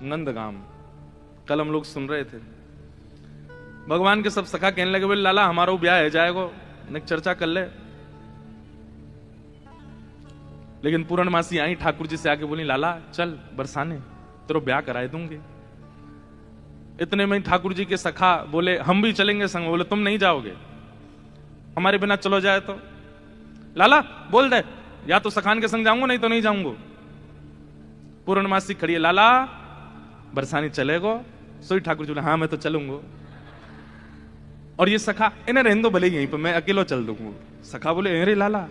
नंदगाम। कल हम लोग सुन रहे थे, भगवान के सब सखा कहने लगे, बोले लाला हमारा ब्याह है जाएगो, एक चर्चा कर ले। लेकिन पूर्णमासी आई ठाकुर जी से आके बोली, लाला चल बरसाने, तेरा ब्याह कराए दूंगी। इतने में ठाकुर जी के सखा बोले, हम भी चलेंगे संग। बोले तुम नहीं जाओगे, हमारे बिना चलो जाए तो। लाला बोल दे, या तो सखान के संग जाऊंगा नहीं तो नहीं जाऊंगा। पूर्णमासी खड़ी है, लाला बरसानी चलेगो? सोई ठाकुर जी बोले, हाँ मैं तो चलूंगा। और ये सखा, इन्हें रहने दो भले यहीं पर, मैं अकेला चल दूंगा। सखा बोले, अरे लाला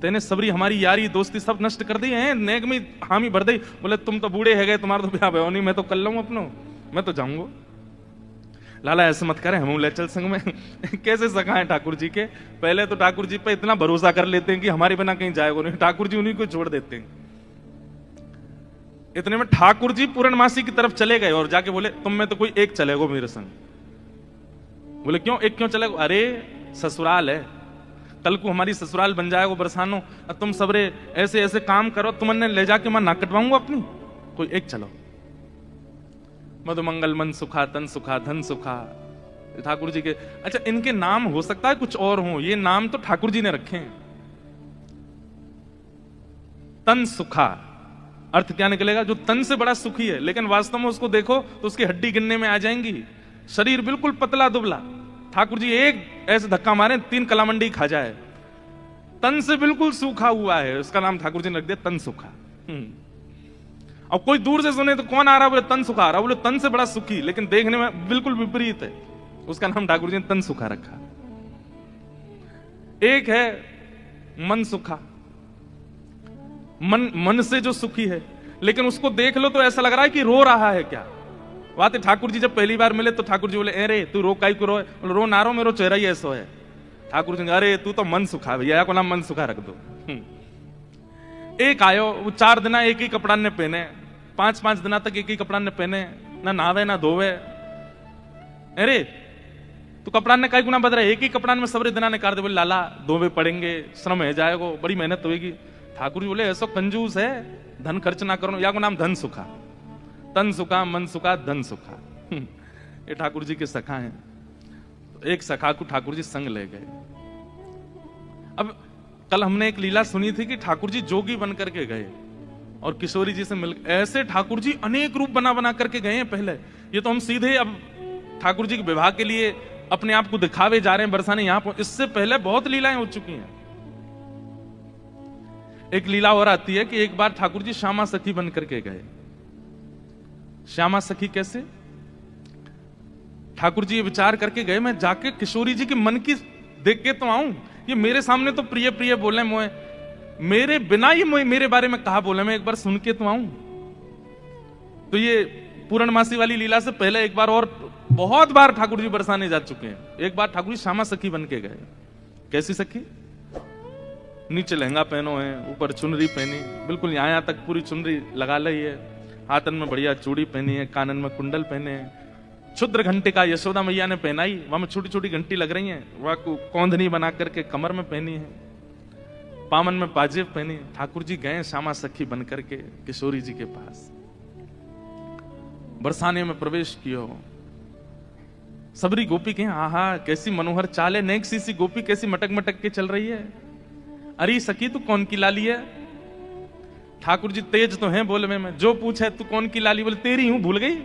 तेने सबरी हमारी यारी दोस्ती सब नष्ट कर दी है, नेक में हामी भर दी। बोले तुम तो बूढ़े है गए, तुम्हारा तो ब्याह नहीं, मैं तो कर लूंगा अपनो, मैं तो जाऊंगा। लाला ऐसे मत करें, हम ले चल संग में। कैसे सखा है ठाकुर जी के, पहले तो ठाकुर जी पे इतना भरोसा कर लेते हैं कि हमारे बिना कहीं जाएगा नहीं, ठाकुर जी उन्हीं को छोड़ देते हैं। इतने में ठाकुर जी पूर्णमासी की तरफ चले गए और जाके बोले, तुम में तो कोई एक चलेगो मेरे संग। बोले क्यों, एक क्यों चलेगो? अरे ससुराल है, कल को हमारी ससुराल बन जाएगा बरसानो, तुम सबरे ऐसे ऐसे काम करो, तुमने ले जाके मैं ना कटवाऊंगा अपनी, कोई एक चलो। मधुमंगल मन सुखा, तन सुखा, धन सुखा, ठाकुर जी के। अच्छा इनके नाम हो सकता है कुछ और हो, ये नाम तो ठाकुर जी ने रखे हैं। तन सुखा अर्थ क्या निकलेगा? जो तन से बड़ा सुखी है, लेकिन वास्तव में उसको देखो तो उसकी हड्डी गिनने में आ जाएंगी, शरीर बिल्कुल पतला दुबला। ठाकुर जी एक ऐसे धक्का मारे 3 कलामंडी खा जाए। तन से बिल्कुल सूखा हुआ है, उसका नाम ठाकुर जी ने रख दिया तन सुखा। अब कोई दूर से सुने तो कौन आ रहा, बोले तन सुखा आ रहा, बोले तन से बड़ा सुखी, लेकिन देखने में बिल्कुल विपरीत है, उसका नाम ठाकुर जी ने तन सुखा रखा। एक है मन सुखा, मन से जो सुखी है, लेकिन उसको देख लो तो ऐसा लग रहा है कि रो रहा है क्या। बात है ठाकुर जी जब पहली बार मिले तो ठाकुर जी बोले, अरे तू रो काई को रो? बोले रो ना रो, मेरो चेहरा ही ऐसा है। ठाकुर जी अरे तू तो मन सुखा, भैया को नाम मन सुखा रख दो। एक आयो, वो 4 दिन एक ही कपड़ा ने पहने, 5-5 दिन तक एक ही कपड़ा ने पहने, ना नहावे ना धोवे। अरे तू कपड़ा ने काई गुना बदला, एक ही कपड़ा में सबरे दिना ने काट दे। बोले लाला धोवे पड़ेंगे, श्रम है जाएगो, बड़ी मेहनत होगी। ठाकुर जी बोले ऐसा कंजूस है, धन खर्च ना करो, या को नाम धन सुखा। तन सुखा, मन सुखा, धन सुखा। ये ठाकुर जी के सखा हैं। एक सखा को ठाकुर जी संग ले गए। अब कल हमने एक लीला सुनी थी कि ठाकुर जी जोगी बन करके गए और किशोरी जी से मिल, ऐसे ठाकुर जी अनेक रूप बना बना करके गए हैं पहले। ये तो हम सीधे अब ठाकुर जी के विवाह के लिए अपने आप को दिखावे जा रहे हैं बरसाने यहां पर, इससे पहले बहुत लीलाएं हो चुकी हैं। एक लीला और आती है कि एक बार ठाकुर जी श्यामा सखी बन करके गए। श्यामा सखी कैसे? ठाकुर जी ये विचार करके गए, मैं जाके किशोरी जी के मन की देख के तो आऊं, ये मेरे सामने तो प्रिय प्रिय बोले, मोए मेरे बिना ये मेरे बारे में कहा बोले, मैं एक बार सुन के तो आऊं। तो ये पूर्णमासी वाली लीला से पहले एक बार और बहुत बार ठाकुर जी बरसाने जा चुके हैं। एक बार ठाकुर जी श्यामा सखी बन के गए। कैसी सखी? नीचे लहंगा पहनो है, ऊपर चुनरी पहनी, बिल्कुल यहां तक पूरी चुनरी लगा ली है, हाथन में बढ़िया चूड़ी पहनी है, कानन में कुंडल पहने हैं, क्षुद्र घंटे का यशोदा मैया ने पहनाई, वहां में छोटी छोटी घंटी लग रही हैं, वह कौंधनी बना करके कमर में पहनी है, पामन में पाजेब पहनी। ठाकुर जी गए श्यामा सखी बन करके किशोरी जी के पास, बरसाने में प्रवेश किया। सबरी गोपी कहें आहा कैसी मनोहर चाल है, नेक सी गोपी कैसी मटक मटक के चल रही है। अरे सखी तू कौन की लाली है? ठाकुर जी तेज तो हैं बोलने में, जो पूछे तू कौन की लाली? बोले तेरी हूं, भूल गई।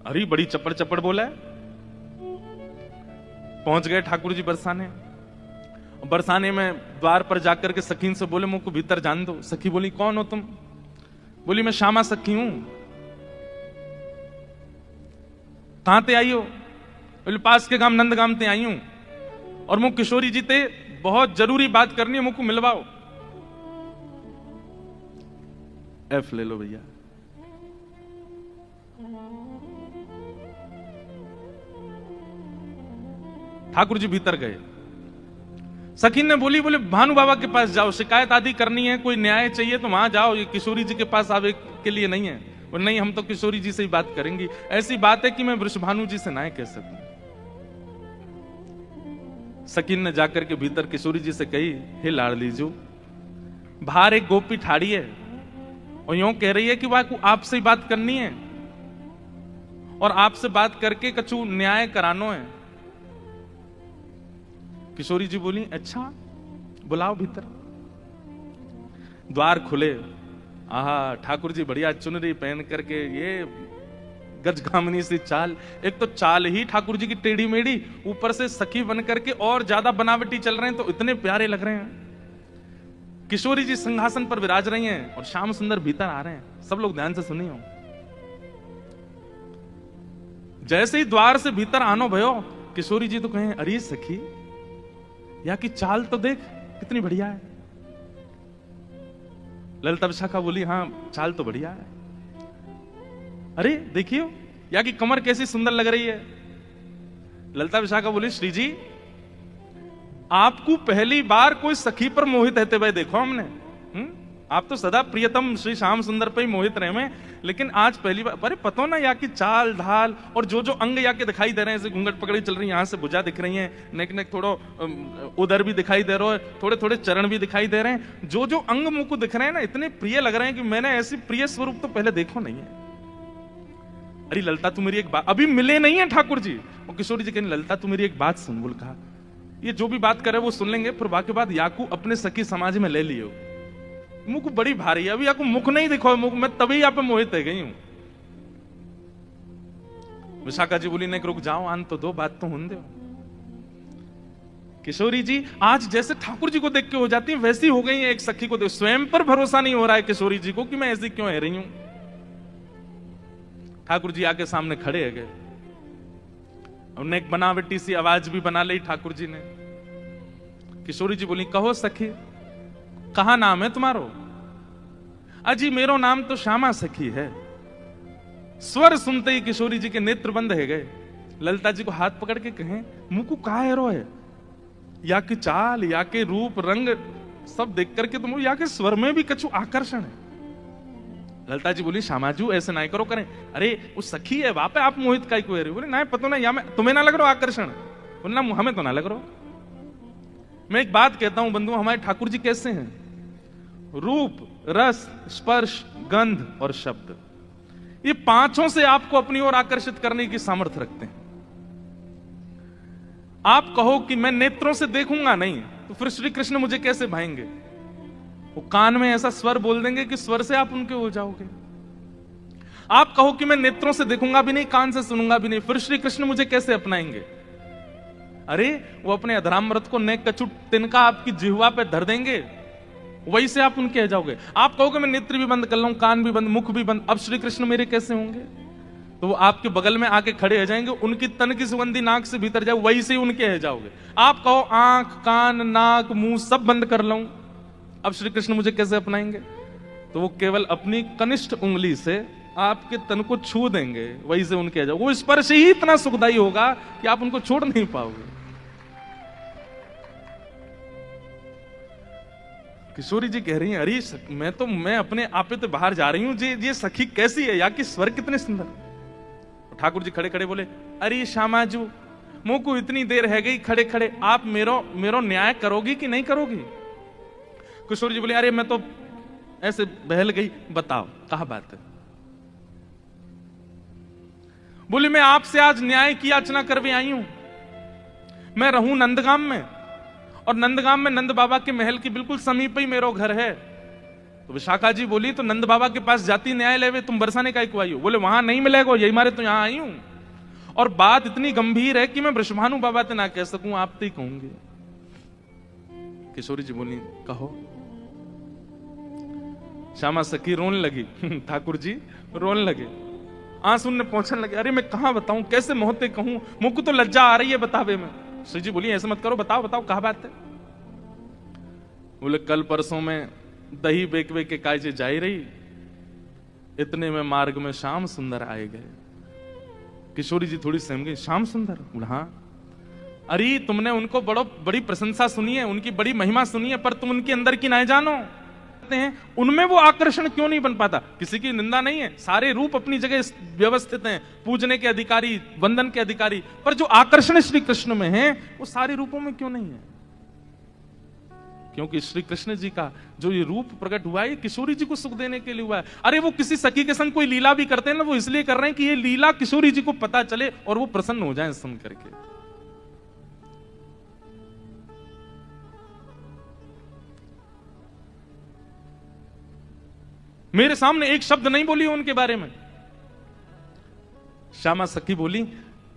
अरे बड़ी चपड़ चपड़ बोला है। पहुंच गए ठाकुर जी बरसाने। बरसाने में द्वार पर जाकर के सखीन से बोले मुझको भीतर जान दो। सखी बोली कौन हो तुम? बोली मैं श्यामा सखी हूं। कहां ते आई हो? बोले पास के गांव नंदगाम ते आई हूं, और मुझ किशोरी जी ते बहुत जरूरी बात करनी है, मुझको मिलवाओ। एफ ले लो भैया। ठाकुर जी भीतर गए। सखी ने बोली बोले भानु बाबा के पास जाओ, शिकायत आदि करनी है, कोई न्याय चाहिए तो वहां जाओ, ये किशोरी जी के पास आवे के लिए नहीं है। और नहीं हम तो किशोरी जी से ही बात करेंगी, ऐसी बात है कि मैं वृषभानु जी से ना कह सकूं। सकीन ने जाकर के भीतर किशोरी जी से कही, हे लाडली जो, बाहर एक गोपी ठाड़ी है और यूं कह रही है कि वाह आपसे ही बात करनी है और आपसे बात करके कछु न्याय करानो है। किशोरी जी बोली अच्छा बुलाओ भीतर। द्वार खुले, आहा ठाकुर जी बढ़िया चुनरी पहन करके, ये गजगामिनी सी चाल, एक तो चाल ही ठाकुर जी की टेढ़ी मेढ़ी, ऊपर से सखी बन करके और ज्यादा बनावटी चल रहे हैं तो इतने प्यारे लग रहे हैं। किशोरी जी सिंहासन पर विराज रही हैं और श्याम सुंदर भीतर आ रहे हैं। सब लोग ध्यान से सुनिए। जैसे ही द्वार से भीतर आनो भयो, किशोरी जी तो कहें अरे सखी या की चाल तो देख कितनी बढ़िया है। ललिता विशाखा बोली हाँ चाल तो बढ़िया है। अरे देखियो या की कमर कैसी सुंदर लग रही है। ललिता विशाखा बोली श्री जी आपको पहली बार कोई सखी पर मोहित रहते हुए देखो हमने। आप तो सदा प्रियतम श्री श्याम सुंदर पे ही मोहित रहे हैं, लेकिन आज पहली बार। अरे पता ना या की चाल ढाल और जो जो अंग या के दिखाई दे रहे हैं, जैसे घूंघट पकड़ी चल रही है, यहां से भुजा दिख रही है, नेक नेक थोड़ा उधर भी दिखाई दे रहा है, थोड़े थोड़े चरण भी दिखाई दे रहे हैं, जो जो अंग मुंह को दिख रहे हैं ना इतने प्रिय लग रहे हैं कि मैंने ऐसी प्रिय स्वरूप तो पहले देखो नहीं है। अरे ललिता तू मेरी एक बात, अभी मिले नहीं है ठाकुर जी। और किशोरी जी कहने ललिता तू मेरी एक बात सुन। बोल कहा ये जो भी बात करे वो सुन लेंगे, फिर बाकी बात याकू अपने सखी समाज में ले लियो। मुख बड़ी भारी है, अभी आपको मुख नहीं दिखो, मुख मैं तभी यहाँ पे मोहित है गई हूं। विशाखा जी बोली नहीं रुक जाओ आन तो दो, बात तो होने दो। किशोरी जी आज जैसे ठाकुर जी को देख के हो जाती है वैसी हो गई है एक सखी को देख। स्वयं पर भरोसा नहीं हो रहा है किशोरी जी को कि मैं ऐसी क्यों है रही हूं। ठाकुर जी आके सामने खड़े है गए, उन्हें एक बनावटी सी आवाज भी बना ली ठाकुर जी ने। किशोरी जी बोली कहो सखी कहा नाम है तुम्हारो। अजी मेरो नाम तो श्यामा सखी है। स्वर सुनते ही किशोरी जी के नेत्र बंद है गए। ललिता जी को हाथ पकड़ के कहें मुंह को कहा है रो है, या कि चाल या के रूप रंग सब देख करके तुम या के स्वर में भी कछु आकर्षण है। ललिता जी बोली श्यामाजू ऐसे ना करो करें। अरे वो सखी है वहां पे आप मोहित का को बोले ना पता ना या मैं तुम्हें ना लग रहा आकर्षण, बोलना हमें तो ना लग रहा। मैं एक बात कहता हूं बंधु, हमारे ठाकुर जी कैसे हैं? रूप रस स्पर्श गंध और शब्द, ये पांचों से आपको अपनी ओर आकर्षित करने की सामर्थ्य रखते हैं। आप कहो कि मैं नेत्रों से देखूंगा नहीं, तो फिर श्री कृष्ण मुझे कैसे भाएंगे? वो कान में ऐसा स्वर बोल देंगे कि स्वर से आप उनके हो जाओगे। आप कहो कि मैं नेत्रों से देखूंगा भी नहीं, कान से सुनूंगा भी नहीं, फिर श्री कृष्ण मुझे कैसे अपनाएंगे? अरे वो अपने अधरामृत को नेक कछु तिनका आपकी जिह्वा पे धर देंगे, वही से आप उनके हो जाओगे। आप कहोगे मैं नेत्र भी बंद कर लूं, कान भी बंद, मुख भी बंद, अब श्री कृष्ण मेरे कैसे होंगे? तो वो आपके बगल में आके खड़े हो जाएंगे, उनकी तन की सुगंधी नाक से भीतर जाए, वही से उनके हो जाओगे। आप कहो आंख कान नाक मुंह सब बंद कर लूं, अब श्री कृष्ण मुझे कैसे अपनाएंगे? तो वो केवल अपनी कनिष्ठ उंगली से आपके तन को छू देंगे, वही से उनके हो जाओगे। वो स्पर्श ही इतना सुखदायी होगा कि आप उनको छोड़ नहीं पाओगे। किशोरी जी कह रही हैं अरे मैं अपने आपे तो बाहर जा रही हूं, ये सखी कैसी है, या कि स्वर कितने सुंदर। ठाकुर जी खड़े खड़े बोले अरे श्यामाजू मुंह को इतनी देर है गई खड़े खड़े, आप मेरो न्याय करोगी कि नहीं करोगी? किशोरी जी बोले अरे मैं तो ऐसे बहल गई, बताओ कहा बात है? बोली मैं आपसे आज न्याय की याचना करके आई हूं। मैं रहूं नंदगाम में, और नंदगाम में नंद बाबा के महल के बिल्कुल समीप ही मेरा घर है। तो विशाखा जी बोली तो नंद बाबा के पास जाती न्याय लेवे, तुम बरसाने का आई हो? बोले वहां नहीं मिलेगा, यही मारे तो यहां आई हूं। और बात इतनी गंभीर है कि मैं वृषभानु बाबा से ना कह सकूं, आप तो ही कहूंगे। किशोरी जी बोली कहो। श्यामा सखी रोने लगी, ठाकुर जी रोने लगे, आंसू ने पहुंचने लगे। अरे मैं कहां बताऊं, कैसे मोहते कहूं, मुझ को तो लज्जा आ रही है बतावे में। श्री जी बोली ऐसे मत करो, बताओ बताओ कहा बात है? बोले कल परसों में दही बेकवे के कायजे जाई रही, इतने में मार्ग में श्याम सुंदर आए गए। किशोरी जी थोड़ी सहम गई, श्याम सुंदर? बोला हाँ। अरे तुमने उनको बड़ी प्रशंसा सुनी है, उनकी बड़ी महिमा सुनी है, पर तुम उनके अंदर की ना जानो हैं, उनमें वो आकर्षण क्यों नहीं बन पाता? किसी की निंदा नहीं है, सारे रूप अपनी जगह व्यवस्थित हैं, पूजने के अधिकारी, वंदन के अधिकारी, पर जो आकर्षण श्री कृष्ण में है वो सारे रूपों में क्यों नहीं है? क्योंकि श्री कृष्ण जी का जो ये रूप प्रकट हुआ है ये किशोरी जी को सुख देने के लिए हुआ है। अरे वो किसी सखी के संग कोई लीला भी करते हैं ना, वो इसलिए कर रहे हैं कि ये लीला किशोरी जी को पता चले और वो प्रसन्न हो जाएं सुन करके। मेरे सामने एक शब्द नहीं बोली उनके बारे में। श्यामा सखी बोली,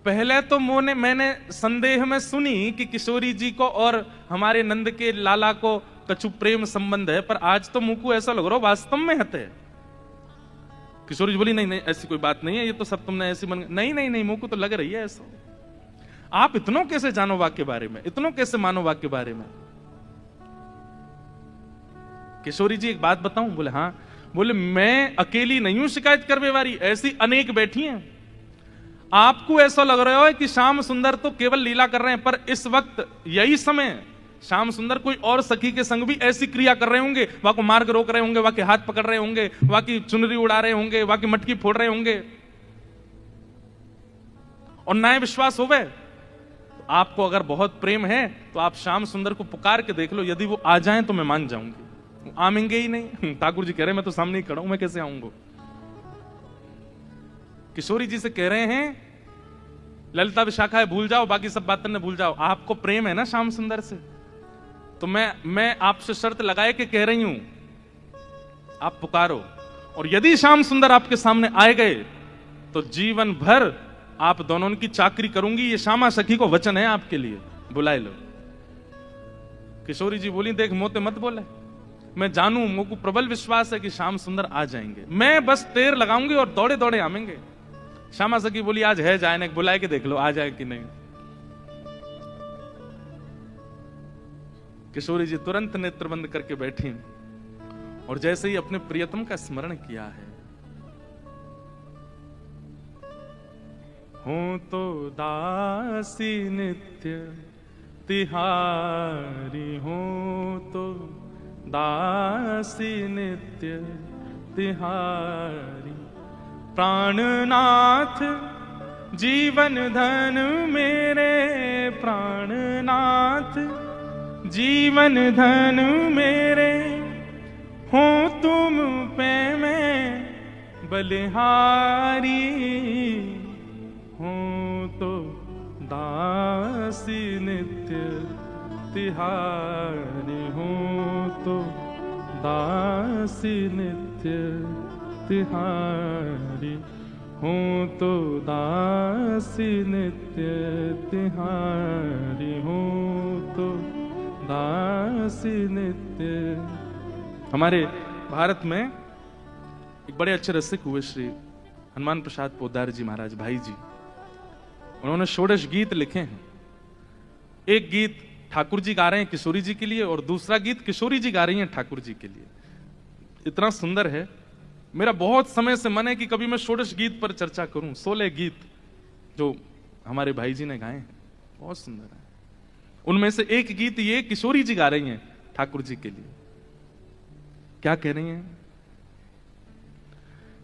पहले तो मैंने संदेह में सुनी कि किशोरी जी को और हमारे नंद के लाला को कछु प्रेम संबंध है, पर आज तो मुंह को ऐसा लग रहा वास्तव में हते। किशोरी जी बोली, नहीं नहीं ऐसी कोई बात नहीं है, ये तो सब तुमने ऐसी मन। नहीं नहीं नहीं, मुंह को तो लग रही है ऐसा। आप इतनों कैसे जानो वाक्य बारे में, इतनों कैसे मानो वाक्य बारे में? किशोरी जी एक बात बताऊं? बोले हाँ। बोले मैं अकेली नहीं हूं शिकायत करने वाली, ऐसी अनेक बैठी हैं। आपको ऐसा लग रहा है कि श्याम सुंदर तो केवल लीला कर रहे हैं, पर इस वक्त यही समय श्याम सुंदर कोई और सखी के संग भी ऐसी क्रिया कर रहे होंगे, वहां को मार्ग रोक रहे होंगे, वहां के हाथ पकड़ रहे होंगे, वहां की चुनरी उड़ा रहे होंगे, वहां की मटकी फोड़ रहे होंगे, और ना विश्वास होवे तो आपको अगर बहुत प्रेम है तो आप श्याम सुंदर को पुकार के देख लो, यदि वो आ जाएं तो मैं मान जाऊंगी। आमेंगे ही नहीं। ठाकुर जी कह रहे हैं मैं तो सामने ही खड़ा हूं, मैं कैसे आऊंगा? किशोरी जी से कह रहे हैं ललिता विशाखा है भूल जाओ, बाकी सब बातें ने भूल जाओ, आपको प्रेम है ना श्याम सुंदर से, तो मैं आपसे शर्त लगाए के कह रही हूं आप पुकारो, और यदि श्याम सुंदर आपके सामने आए गए तो जीवन भर आप दोनों की चाकरी करूंगी, ये श्यामा सखी को वचन है आपके लिए, बुलाए लो। किशोरी जी बोली, देख मोते मत बोले, मैं जानू, मुझको प्रबल विश्वास है कि श्याम सुंदर आ जाएंगे, मैं बस टेर लगाऊंगी और दौड़े दौड़े आवेंगे। श्यामा सखी बोली, आज है जाए, बुलाए के देख लो आ जाए कि नहीं। किशोरी जी तुरंत नेत्र बंद करके बैठी और जैसे ही अपने प्रियतम का स्मरण किया है, हो तो दासी नित्य तिहारी, हो तो दासी नित्य तिहारी, प्राणनाथ जीवन धन मेरे, प्राणनाथ जीवन धन मेरे, हो तुम पे मैं बलिहारी, हो तो दासी नित्य तिहारी, हो तो दासी नित्य तिहारी, हो तो दासी नित्य तिहारी, हो तो दासी नित्य। हमारे भारत में एक बड़े अच्छे रसिक हुए श्री हनुमान प्रसाद पोद्दार जी महाराज भाई जी, उन्होंने षोडश गीत लिखे हैं। एक गीत ठाकुर जी गा रहे हैं किशोरी जी के लिए और दूसरा गीत किशोरी जी गा रही हैं ठाकुर जी के लिए। इतना सुंदर है, मेरा बहुत समय से मन है कि कभी मैं षोडश गीत पर चर्चा करूं। 16 गीत जो हमारे भाई जी ने गाए हैं बहुत सुंदर है। उनमें से एक गीत ये किशोरी जी गा रही हैं ठाकुर जी के लिए। क्या कह रही हैं?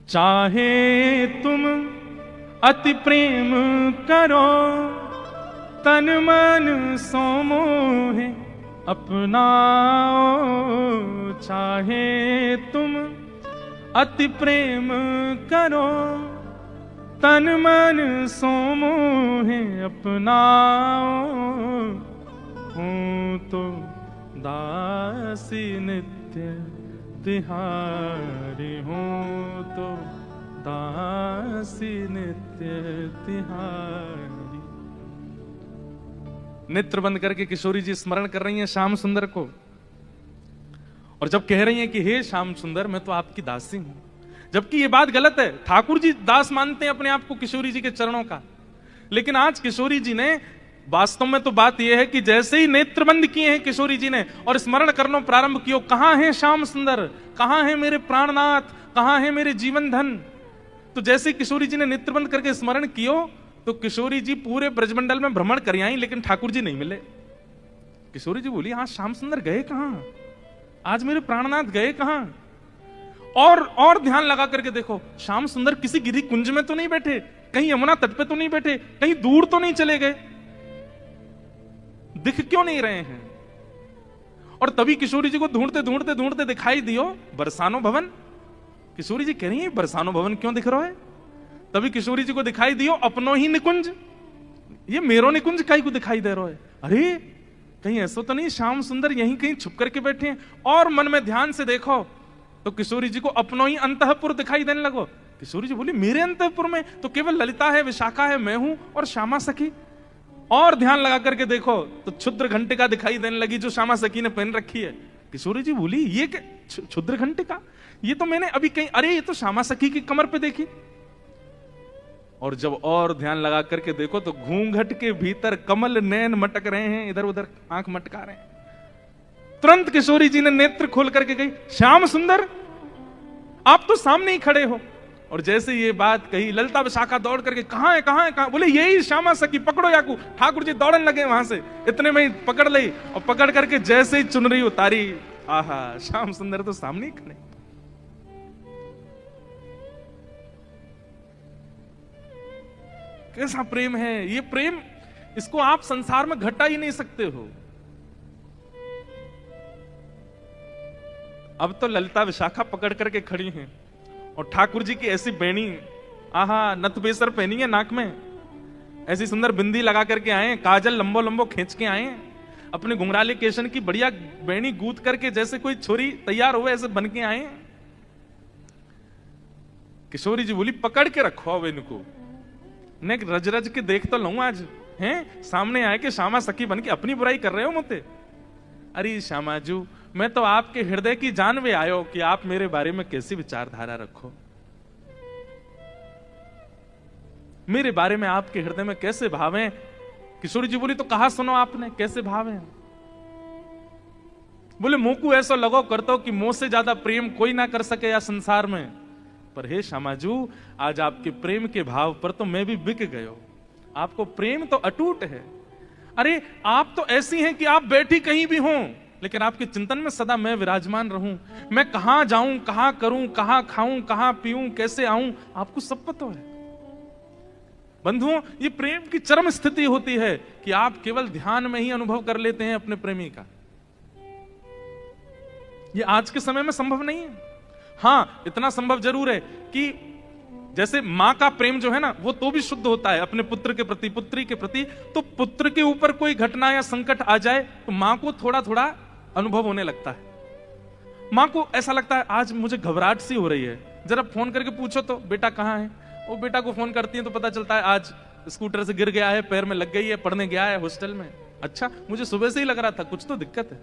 चाहे तुम अति प्रेम करो, तन मन सो मोहे अपनाओ, चाहे तुम अति प्रेम करो, तन मन सो मोहे अपनाओ, हूँ तो दासी नित्य तिहारी, हूँ तो दासी नित्य तिहारी। नेत्र बंद करके किशोरी जी स्मरण कर रही हैं श्याम सुंदर को, और जब कह रही हैं कि हे श्याम सुंदर मैं तो आपकी दासी हूं, जबकि ये बात गलत है। ठाकुर जी दास मानते हैं अपने आप को किशोरी जी के चरणों का, लेकिन आज किशोरी जी ने वास्तव में तो बात यह है कि जैसे ही नेत्र बंद किए हैं किशोरी जी ने और स्मरण करना प्रारंभ किया, कहां है श्याम सुंदर, कहां है मेरे प्राणनाथ, कहां है मेरे जीवन धन। तो जैसे किशोरी जी ने नेत्र बंद करके स्मरण किया तो किशोरी जी पूरे ब्रजमंडल में भ्रमण कर आई, लेकिन ठाकुर जी नहीं मिले। किशोरी जी बोली, हाँ श्याम सुंदर गए कहां, आज मेरे प्राणनाथ गए कहां? और ध्यान लगा करके देखो, श्याम सुंदर किसी गिरी कुंज में तो नहीं बैठे, कहीं यमुना तट पे तो नहीं बैठे, कहीं दूर तो नहीं चले गए, दिख क्यों नहीं रहे हैं? और तभी किशोरी जी को ढूंढते ढूंढते ढूंढते दिखाई दियो बरसानो भवन। किशोरी जी कह रही है बरसानो भवन क्यों दिख रहा है? तभी किशोरी जी को दिखाई दियो अपनो ही निकुंज, ये मेरो निकुंज कहीं को दिखाई दे रहा है। अरे कहीं ऐसा तो नहीं श्याम सुंदर यहीं कहीं छुप करके बैठे हैं? और मन में ध्यान से देखो तो किशोरी जी को अपनो ही अंतःपुर दिखाई देने लगो। किशोरी जी बोली मेरे अंतःपुर में तो केवल ललिता है, विशाखा है, मैं हूं और श्यामा सखी। और ध्यान लगा करके देखो तो क्षुद्र घंटिका दिखाई देने लगी जो श्यामा सखी ने पहन रखी है। किशोरी जी बोली ये क्या क्षुद्र घंटिका? ये तो मैंने अभी कहीं, अरे ये तो श्यामा सखी की कमर पे देखी। और जब और ध्यान लगा करके देखो तो घूंघट के भीतर कमल नैन मटक रहे हैं, इधर उधर आंख मटका रहे हैं। तुरंत किशोरी जी ने नेत्र खोल करके गई श्याम सुंदर आप तो सामने ही खड़े हो। और जैसे ये बात कही ललिता विशाखा दौड़ करके कहां है कहां है कहां? बोले यही श्यामा सखी, पकड़ो याकू। ठाकुर जी दौड़ने लगे वहां से, इतने में ही पकड़ ली और पकड़ करके जैसे ही चुनरी उतारी, आहा श्याम सुंदर तो सामने ही खड़े। कैसा प्रेम है ये प्रेम, इसको आप संसार में घटा ही नहीं सकते हो। अब तो ललिता विशाखा पकड़ करके खड़ी हैं और ठाकुर जी की ऐसी बेणी, आहा नथबेसर पहनी है नाक में, ऐसी सुंदर बिंदी लगा करके आए, काजल लंबो लंबो खींच के आए, अपने घुंघराले केशन की बढ़िया बेणी गूंथ करके जैसे कोई छोरी तैयार हुए ऐसे बन के आए। किशोरी जी बोली पकड़ के रखो अब इनको, ने रज रज के देख तो लूं आज, हैं सामने आए कि श्यामा सखी बन के अपनी बुराई कर रहे हो मुझे। अरे श्यामाजू मैं तो आपके हृदय की जानवे आयो कि आप मेरे बारे में कैसी विचारधारा रखो, मेरे बारे में आपके हृदय में कैसे भाव हैं। किशोरी जी बोली तो कहा सुनो आपने कैसे भाव हैं? बोले मुंह को ऐसा लगो करतो कि मुंह से ज्यादा प्रेम कोई ना कर सके या संसार में। पर हे श्यामाजू आज आपके प्रेम के भाव पर तो मैं भी बिक गयो, आपको प्रेम तो अटूट है। अरे आप तो ऐसी हैं कि आप बैठी कहीं भी हों लेकिन आपके चिंतन में सदा मैं विराजमान रहूं। मैं कहां जाऊं, कहां करूं, कहां खाऊं, कहां पीऊं, कैसे आऊं, आपको सब पता है। बंधुओं ये प्रेम की चरम स्थिति होती है कि आप केवल ध्यान में ही अनुभव कर लेते हैं अपने प्रेमी का। ये आज के समय में संभव नहीं है। हां इतना संभव जरूर है कि जैसे मां का प्रेम जो है ना वो तो भी शुद्ध होता है अपने पुत्र के प्रति, पुत्री के प्रति। तो पुत्र के ऊपर कोई घटना या संकट आ जाए तो मां को थोड़ा थोड़ा अनुभव होने लगता है। मां को ऐसा लगता है आज मुझे घबराहट सी हो रही है, जरा फोन करके पूछो तो बेटा कहां है। वो बेटा को फोन करती है तो पता चलता है आज स्कूटर से गिर गया है, पैर में लग गई है, पढ़ने गया है हॉस्टल में। अच्छा मुझे सुबह से ही लग रहा था कुछ तो दिक्कत है।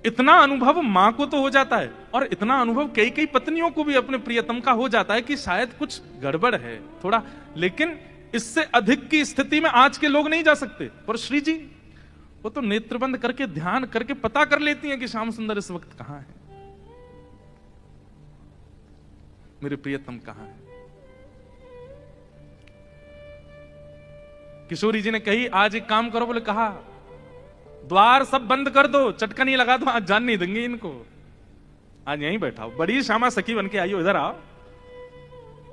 इतना अनुभव मां को तो हो जाता है और इतना अनुभव कई कई पत्नियों को भी अपने प्रियतम का हो जाता है कि शायद कुछ गड़बड़ है थोड़ा, लेकिन इससे अधिक की स्थिति में आज के लोग नहीं जा सकते। पर श्री जी वो तो नेत्र बंद करके ध्यान करके पता कर लेती हैं कि श्याम सुंदर इस वक्त कहां है, मेरे प्रियतम कहां है। किशोरी जी ने कही आज एक काम करो, बोले कहा द्वार सब बंद कर दो, चटका नहीं लगा दो, आज जान नहीं देंगे इनको, आज यहीं बैठा हो। बड़ी श्यामा सखी बन के आई हो, इधर आओ।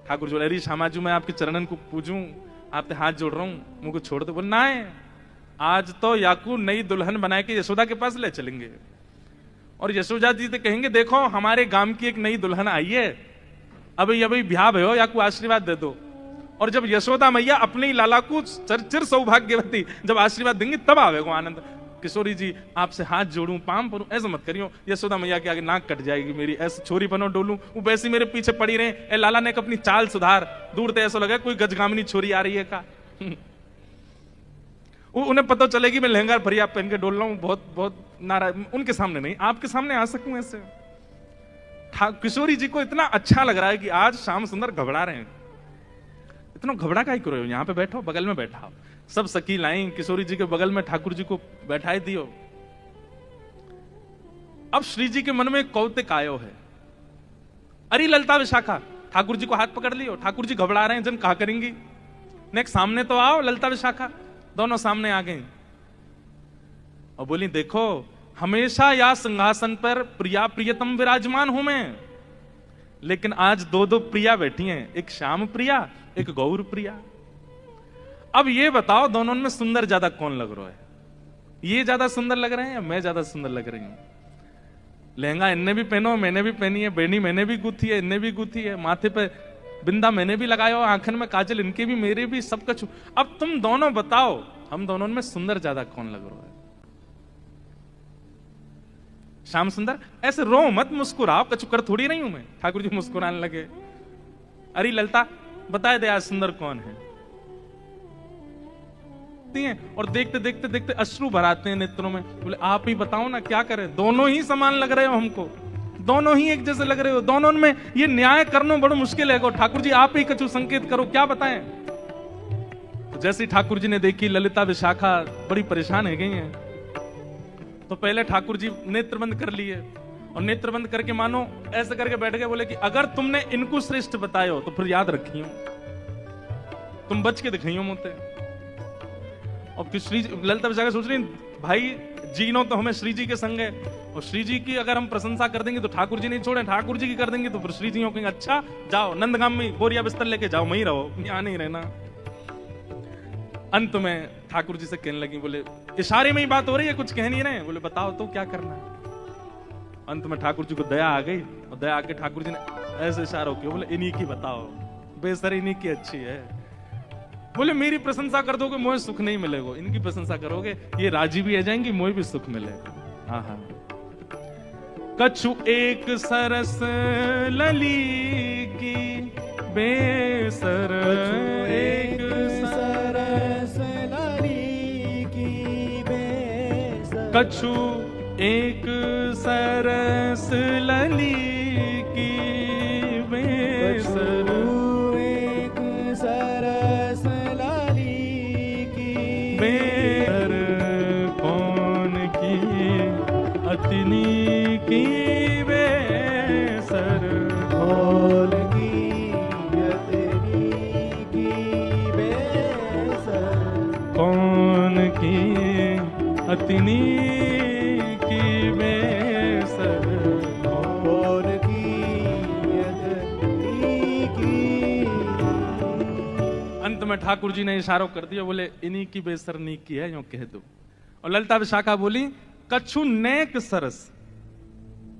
ठाकुर जी बोले श्यामाजू मैं आपके चरणन को पूजूं, आपके हाथ जोड़ रहा हूं, मुझको छोड़ दो। बोल ना है आज तो याकू नई दुल्हन बना के यशोदा के पास ले चलेंगे और यशोदा जी तो कहेंगे देखो हमारे गांव की एक नई दुल्हन आई है, अभी अभी ब्याह भयो, याकू आशीर्वाद दे दो। और जब यशोदा मैया अपने लाला को चिर सौभाग्यवती जब आशीर्वाद देंगे तब आवेगा आनंद। किशोरी जी आपसे हाथ जोड़ूं, पाम परूं, ऐसा मत करियो, यशोदा मैया के आगे नाक कट जाएगी मेरी, ऐसे छोरी बनो डोलूं, वो वैसी मेरे पीछे पड़ी रहे। ए लाला ने अपनी चाल सुधार, दूर से ऐसा लगा कोई गजगामिनी छोरी आ रही है का। वो उन्हें पता चलेगी मैं लहंगा फरिया पहन के डोल रहा हूं, बहुत बहुत नाराज, उनके सामने नहीं, आपके सामने आ सकूं ऐसे। किशोरी जी को इतना अच्छा लग रहा है कि आज श्याम सुंदर घबरा रहे हैं। इतना घबरा का ही करो, यहाँ पे बैठो, बगल में बैठा। सब सखी लाई किशोरी जी के बगल में, ठाकुर जी को बैठाए दियो। अब श्री जी के मन में कौतिक आयो है, अरे ललिता विशाखा, ठाकुर जी को हाथ पकड़ लियो, ठाकुर जी घबरा रहे हैं, जन कहा करेंगी। नेक्स्ट सामने तो आओ ललिता विशाखा, दोनों सामने आ गई और बोली देखो हमेशा या सिंहासन पर प्रिया प्रियतम विराजमान हूं मैं, लेकिन आज दो दो प्रिया बैठी हैं, एक श्याम प्रिया एक गौर प्रिया। अब ये बताओ दोनों में सुंदर ज्यादा कौन लग रहा है? ये ज्यादा सुंदर लग रहे हैं या मैं ज्यादा सुंदर लग रही हूं? लहंगा इनने भी पहनो, मैंने भी पहनी है, बेनी मैंने भी गुथी है, इनने भी गुथी है, माथे पे बिंदा मैंने भी लगाया हो, आंखन में काजल इनके भी, मेरे भी, सब कुछ। अब तुम दोनों बताओ, हम दोनों में सुंदर ज्यादा कौन लग रहा है? श्याम सुंदर, ऐसे रो मत, मुस्कुराओ, कचुकर थोड़ी नहीं हूं मैं। ठाकुर जी मुस्कुराने लगे। अरे ललता, बताए दे आज सुंदर कौन है? और देखते देखते देखते अश्रु भराते हैं नेत्रों में। बोले आप ही बताओ ना, क्या करें? दोनों ही समान लग रहे हो हमको, दोनों ही एक जैसे लग रहे हो, दोनों में ये न्याय करना बड़ा मुश्किल है। ठाकुर जी आप ही कछु संकेत करो, क्या बताएं? तो जैसे ठाकुर जी ने देखी ललिता विशाखा बड़ी परेशान हो गई हैं, तो पहले ठाकुर जी नेत्र बंद कर लिए और नेत्र बंद करके मानो ऐसे करके बैठ गए। बोले कि अगर तुमने इनको श्रेष्ठ बताया हो तो फिर याद रखियो, तुम बच के दिखाइयो मुझे। और श्री ललिता विशाखा सोच रही भाई जीनो तो हमें श्री जी के संग है, और श्री जी की अगर हम प्रशंसा कर देंगे तो ठाकुर जी नहीं छोड़े, ठाकुर जी की कर देंगे तो फिर श्री जी कहेंगे अच्छा जाओ नंदगाम में बोरिया बिस्तर लेके जाओ, वहीं रहो, यहां नहीं रहना। अंत में ठाकुर जी से कहने लगी, बोले इशारे में ही बात हो रही है, कुछ कह नहीं रहे। बोले बताओ तो क्या करना है? अंत में ठाकुर जी को दया आ गई, और दया आके ठाकुर जी ने ऐसे इशारा किया, बोले इन्हीं की बताओ, बेसर इन्हीं की अच्छी है। बोले मेरी प्रशंसा कर दोगे मुझे सुख नहीं मिलेगा, इनकी प्रशंसा करोगे ये राजी भी आ जाएंगी, मुझे भी सुख मिलेगा। हाँ हाँ। कछु एक सरस लली की बेसर, एक सरस लली की बेसर, कछु एक सरस लली की बेसर, एक सरस लली की बेसर, कौन की अतिनी की बेसर, कौन की अतिनी की बेसर, कौन की अतिनी की बेसर, कौन की अतिनी की। अंत में ठाकुर जी ने इशारा कर दिया, बोले इन्हीं की बेसर नी की है, यूं कह दो। और ललिता विशाखा बोली कछु नेक सरस,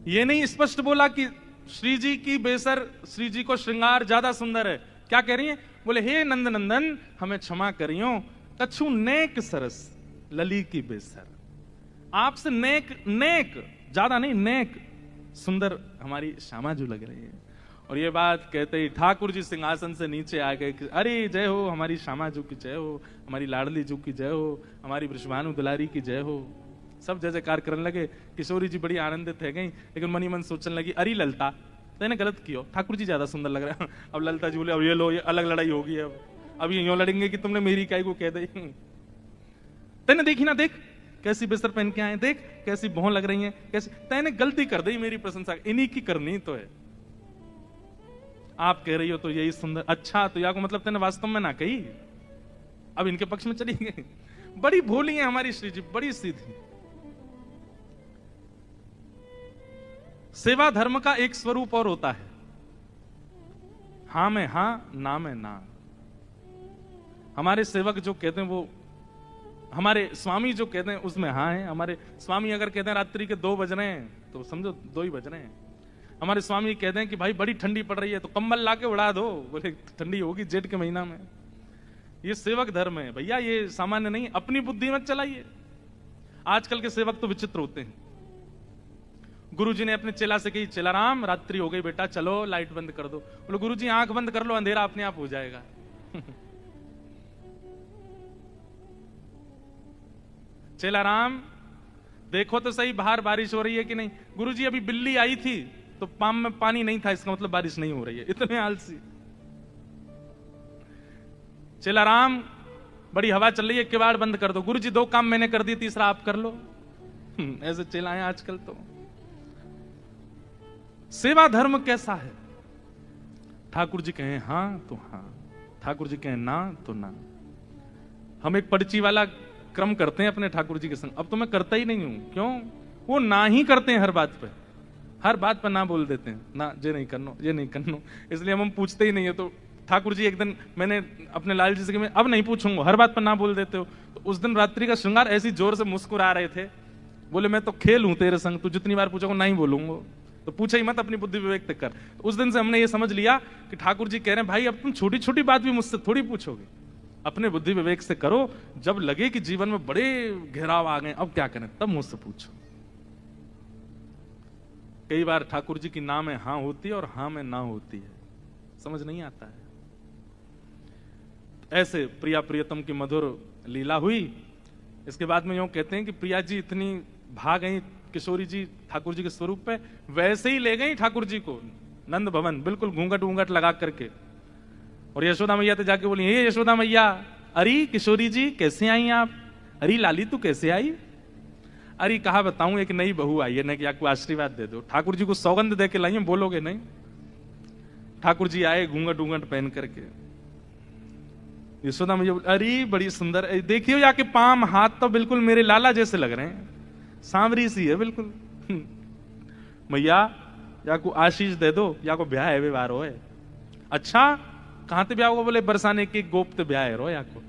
ये नहीं स्पष्ट बोला कि श्री जी की बेसर, श्री जी को श्रृंगार ज्यादा सुंदर है। क्या कह रही है? बोले हे नंद नंदन हमें क्षमा करियो, कछु नेक सरस लली की बेसर, आपसे नेक, नेक ज्यादा नहीं, नेक सुंदर हमारी श्यामा जी लग रही है। और ये बात कहते ही ठाकुर जी सिंहासन से नीचे आ गए कि अरे जय हो हमारी श्यामा जी की जय हो, हमारी लाडली जी की जय हो, हमारी वृषभानु दुलारी की जय हो। सब जय जयकार करने लगे। किशोरी जी बड़ी आनंदित है गई, लेकिन मनी मन सोचने लगी अरे ललिता तेने गलत किया, ठाकुर जी ज्यादा सुंदर लग रहा है। अब ललिता जी बोले अब ये लो, ये अलग लड़ाई होगी, अब ये यूं लड़ेंगे कि तुमने मेरी काय को कह दी। तेने देखी ना, देख कैसी बेसर पहन के आए, देख कैसी भौं लग रही है, कैसी, तेने गलती कर दी मेरी प्रशंसा, इन्हीं की करनी तो है। आप कह रही हो तो यही सुंदर, अच्छा तो या को मतलब तेने वास्तव में ना कही, अब इनके पक्ष में चली गई। बड़ी भोली है हमारी श्री जी, बड़ी सीधी। सेवा धर्म का एक स्वरूप और होता है, हां में हां, ना में ना। हमारे सेवक जो कहते हैं वो, हमारे स्वामी जो कहते हैं उसमें हाँ है। हमारे स्वामी अगर कहते हैं रात्रि के 2 बज रहे हैं तो समझो 2 ही बज रहे हैं। हमारे स्वामी कहते हैं कि भाई बड़ी ठंडी पड़ रही है तो कंबल लाके उड़ा दो, बोले ठंडी होगी जेठ के महीना में। ये सेवक धर्म है भैया, ये सामान्य नहीं, अपनी बुद्धि मत चलाइए। आजकल के सेवक तो विचित्र होते हैं। गुरुजी ने अपने चेला से कही, चेला राम रात्रि हो गई बेटा, चलो लाइट बंद कर दो। बोले गुरुजी आंख बंद कर लो, अंधेरा अपने आप हो जाएगा। चेला राम देखो तो सही बाहर बारिश हो रही है कि नहीं। गुरुजी अभी बिल्ली आई थी तो पाम में पानी नहीं था, इसका मतलब बारिश नहीं हो रही है। इतने आलसी। चेला राम बड़ी हवा चल रही है, किवाड़ बंद कर दो। गुरुजी 2 काम मैंने कर दिए, तीसरा आप कर लो। ऐसे चेला है आजकल। तो सेवा धर्म कैसा है? ठाकुर जी कहें हां तो हां, ठाकुर जी कहें ना तो ना। हम एक पर्ची वाला क्रम करते हैं अपने ठाकुर जी के संग। अब तो मैं करता ही नहीं हूं। क्यों? वो ना ही करते हैं हर बात पे, हर बात पर ना बोल देते हैं, ना ये नहीं करनो, ये नहीं करनो। इसलिए हम पूछते ही नहीं है। तो ठाकुर जी एक दिन मैंने अपने लाल जी से मैं अब नहीं पूछूंगा, हर बात पर ना बोल देते हो। तो उस दिन रात्रि का श्रृंगार ऐसी जोर से मुस्कुरा रहे थे, बोले मैं तो खेल हूं तेरे संग, तू जितनी बार पूछोगे नहीं बोलूंगा, तो पूछा ही मत, अपनी बुद्धि विवेक तक कर। तो उस दिन से हमने ये समझ लिया कि ठाकुर जी कह रहे हैं भाई अब तुम छोटी छोटी बात भी मुझसे थोड़ी पूछोगे, अपने बुद्धि विवेक से करो, जब लगे कि जीवन में बड़े घेराव आ गए अब क्या करें तब मुझसे पूछो। कई बार ठाकुर जी की ना में हां होती है और हां में ना होती है, समझ नहीं आता है। ऐसे प्रिया प्रियतम की मधुर लीला हुई। इसके बाद में यूं कहते हैं कि प्रिया जी इतनी भाग गई किशोरी जी ठाकुर जी के स्वरूप पे, वैसे ही ले गई ठाकुर जी को नंद भवन, बिल्कुल घूंघट घूंघट लगा करके। और यशोदा मैया तो जाके बोली, हे यशोदा मैया, अरे किशोरी जी कैसे आई आप? अरे लाली तू कैसे आई? अरे कहा बताऊं, एक नई बहू आई है ना कि आपको आशीर्वाद दे दो। ठाकुर जी को सौगंध दे के लाई, बोलोगे नहीं? ठाकुर जी आए घूंघट घूंघट पहन करके। यशोदा मैया, अरे बड़ी सुंदर, देखियो याके पाम हाथ तो बिल्कुल मेरे लाला जैसे लग रहे हैं, सांवरी सी है बिल्कुल। मैया या को आशीष दे दो, या को ब्याह है व्यवहार हो है। अच्छा कहां ते ब्याह होगा? बोले बरसाने के गोप ते ब्याह है रो या को।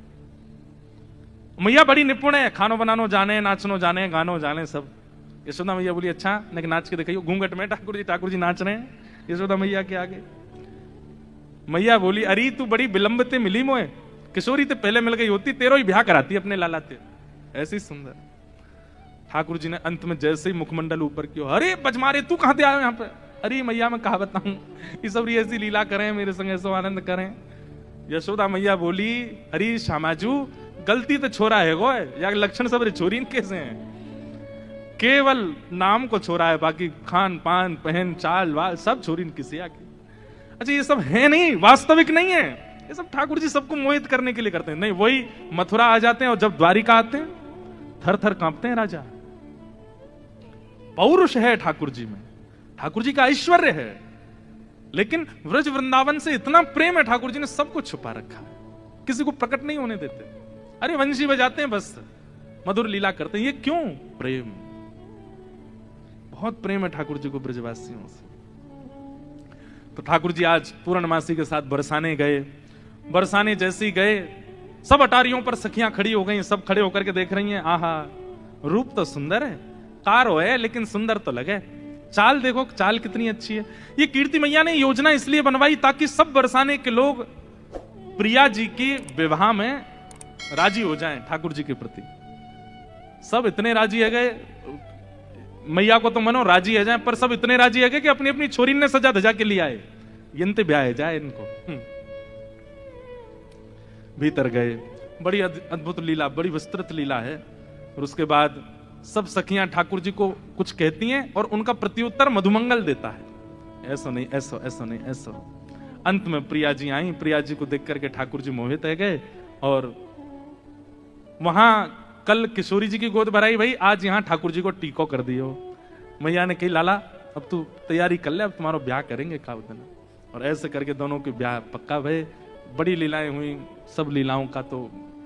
मैया बड़ी निपुण है, खानो बनानो जाने, नाचनो जाने, गानो जाने सब। यशोदा मैया बोली अच्छा लेकिन नाच के दिखाइयो। घूंघट में ठाकुर जी नाच रहे हैं यशोदा मैया के आगे। मैया बोली, अरे तू बड़ी विलंब ते मिली मोए, किशोरी ते पहले मिल गई होती, तेरो ही ब्याह कराती अपने लाला ते। ऐसी सुंदर। ठाकुर जी ने अंत में जैसे ही मुखमंडल ऊपर किया, अरे बजमारे तू कहां से आए यहाँ पे? अरे मैया मैं कहा बताऊं, ये सब ऐसी लीला करें मेरे संग, ऐसा आनंद करें। यशोदा मैया बोली, अरे श्यामाजू गलती तो छोरा है गो है, या लक्षण सब छोरी कैसे हैं? केवल नाम को छोरा है, बाकी खान पान पहन चाल वाल सब छोरी किसी आके। अच्छा ये सब है नहीं, वास्तविक नहीं है ये सब। ठाकुर जी सबको मोहित करने के लिए करते हैं। नहीं, वही मथुरा आ जाते हैं और जब द्वारिका आते हैं थर थर कांपते हैं राजा। पौरुष है ठाकुर जी में, ठाकुर जी का ऐश्वर्य है, लेकिन व्रज वृंदावन से इतना प्रेम है, ठाकुर जी ने सबको छुपा रखा है, किसी को प्रकट नहीं होने देते। अरे वंशी बजाते हैं बस, मधुर लीला करते हैं, ये क्यों? प्रेम, बहुत प्रेम है ठाकुर जी को ब्रजवासियों से। तो ठाकुर जी आज पूर्णमासी के साथ बरसाने गए। बरसाने जैसे ही गए, सब अटारियों पर सखियां खड़ी हो गई, सब खड़े होकर के देख रही हैं, आहा रूप तो सुंदर है, कारो है लेकिन सुंदर तो लगे, चाल देखो चाल कितनी अच्छी है। ये कीर्ति मैया ने योजना इसलिए बनवाई ताकि सब बरसाने के लोग प्रिया जी की विवाह में राजी हो जाएं ठाकुर जी के प्रति। सब इतने राजी है गए, मैया को तो मनो राजी है जाए, पर सब इतने राजी है गए कि अपनी अपनी छोरी ने सजा धजा के लिए आए, यंते ब्याह जाए इनको। भीतर गए, बड़ी अद्भुत लीला, बड़ी विस्तृत लीला है। और उसके बाद सब सखियां ठाकुर जी को कुछ कहती हैं और उनका प्रत्युत्तर मधुमंगल देता है, ऐसा नहीं ऐसा, ऐसा नहीं ऐसा। अंत में प्रिया जी आई, प्रिया जी को देख करके ठाकुर जी मोहित है गए। और वहां कल किशोरी जी की गोद भराई, भाई आज यहां ठाकुर जी को टीको कर दियो। मैया ने कही लाला अब तू तैयारी कर ले, अब तुम्हारा ब्याह करेंगे काव दिन। और ऐसे करके दोनों के ब्याह पक्का भय। बड़ी लीलाएं हुई, सब लीलाओं का तो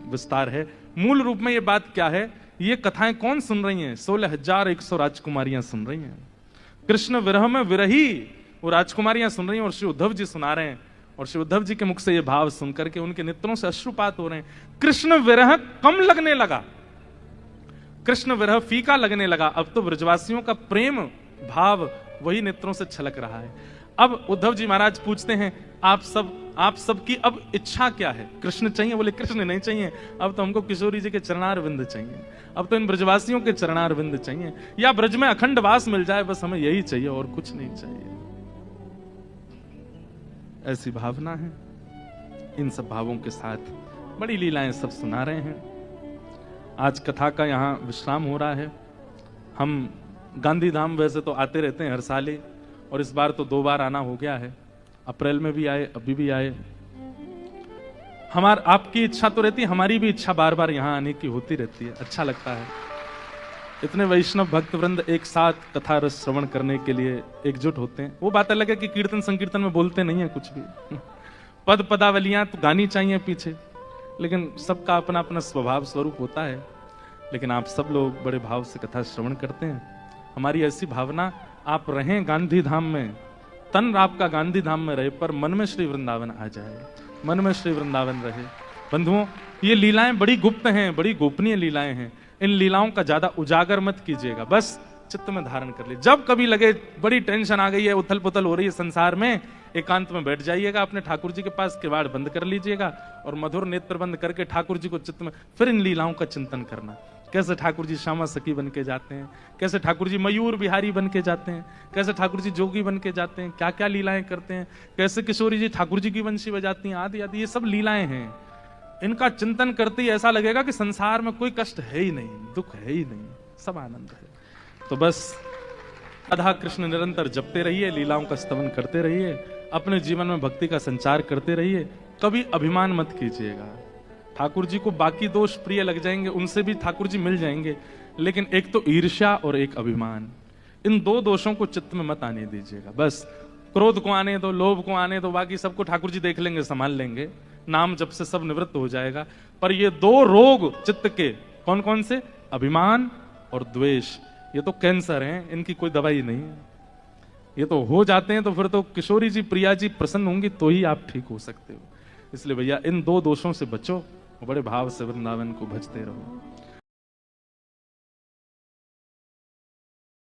विस्तार है। मूल रूप में ये बात क्या है, ये कथाएं कौन सुन रही हैं? 16,100 राजकुमारियां सुन रही हैं। कृष्ण विरह में विरही वो राजकुमारियां सुन रही हैं और श्री उद्धव जी सुना रहे हैं। और श्री उद्धव जी के मुख से ये भाव सुनकर के उनके नेत्रों से अश्रुपात हो रहे हैं। कृष्ण विरह कम लगने लगा, कृष्ण विरह फीका लगने लगा। अब तो ब्रजवासियों का प्रेम भाव वही नेत्रों से छलक रहा है। अब उद्धव जी महाराज पूछते हैं, आप सबकी अब इच्छा क्या है? कृष्ण चाहिए? बोले कृष्ण नहीं चाहिए, अब तो हमको किशोरी जी के चरणार विंद चाहिए, अब तो इन ब्रजवासियों के चरणार विंद चाहिए, या ब्रज में अखंड वास मिल जाए, बस हमें यही चाहिए और कुछ नहीं चाहिए। ऐसी भावना है। इन सब भावों के साथ बड़ी लीलाएं सब सुना रहे हैं। आज कथा का यहाँ विश्राम हो रहा है। हम गांधी धाम वैसे तो आते रहते हैं हर साल ही, और इस बार तो 2 बार आना हो गया है। अप्रैल में भी आए, अभी भी आए। आपकी इच्छा तो रहती है, हमारी भी इच्छा बार बार यहाँ आने की होती रहती है। अच्छा लगता है, इतने वैष्णव भक्त वृंद एक साथ कथा रस श्रवण करने के लिए एकजुट होते हैं। वो बात अलग है कि कीर्तन संकीर्तन में बोलते नहीं है कुछ भी, पद पदावलियां तो गानी चाहिए पीछे, लेकिन सबका अपना अपना स्वभाव स्वरूप होता है। लेकिन आप सब लोग बड़े भाव से कथा श्रवण करते हैं। हमारी ऐसी भावना, आप रहें गांधी धाम में, तन आपका गांधी धाम में रहे, पर मन में श्री वृंदावन आ जाए। मन में श्री वृंदावन रहे। बंधुओं, ये लीलाएं बड़ी गुप्त हैं, बड़ी गोपनीय लीलाएं हैं। इन लीलाओं का ज्यादा उजागर मत कीजिएगा, बस चित्त में धारण कर लीजिए। जब कभी लगे बड़ी टेंशन आ गई है, उथल पुथल हो रही है संसार में, एकांत में बैठ जाइएगा अपने ठाकुर जी के पास, किवाड़ बंद कर लीजिएगा और मधुर नेत्र बंद करके ठाकुर जी को चित्त में फिर इन लीलाओं का चिंतन करना। कैसे ठाकुर जी श्यामा सखी बन के जाते हैं, कैसे ठाकुर जी मयूर बिहारी बन के जाते हैं, कैसे ठाकुर जी जोगी बन के जाते हैं, क्या क्या लीलाएं करते हैं, कैसे किशोरी जी ठाकुर जी की वंशी बजाती हैं, आदि आदि, ये सब लीलाएं हैं। इनका चिंतन करते ही ऐसा लगेगा कि संसार में कोई कष्ट है ही नहीं, दुख है ही नहीं, सब आनंद है। तो बस राधा कृष्ण निरंतर जपते रहिए, लीलाओं का स्तवन करते रहिए, अपने जीवन में भक्ति का संचार करते रहिए। कभी अभिमान मत कीजिएगा। ठाकुर जी को बाकी दोष प्रिय लग जाएंगे, उनसे भी ठाकुर जी मिल जाएंगे, लेकिन एक तो ईर्ष्या और एक अभिमान, इन दो दोषों को चित्त में मत आने दीजिएगा। बस क्रोध को आने दो, लोभ को आने दो, बाकी सबको ठाकुर जी देख लेंगे, संभाल लेंगे, नाम जब से सब निवृत्त हो जाएगा। पर ये दो रोग चित्त के कौन कौन से? अभिमान और द्वेष, ये तो कैंसर हैं, इनकी कोई दवाई नहीं है। ये तो हो जाते हैं तो फिर तो किशोरी जी प्रिया जी प्रसन्न होंगी तो ही आप ठीक हो सकते हो। इसलिए भैया इन दो दोषों से बचो, बड़े भाव से वृंदावन को भजते रहो।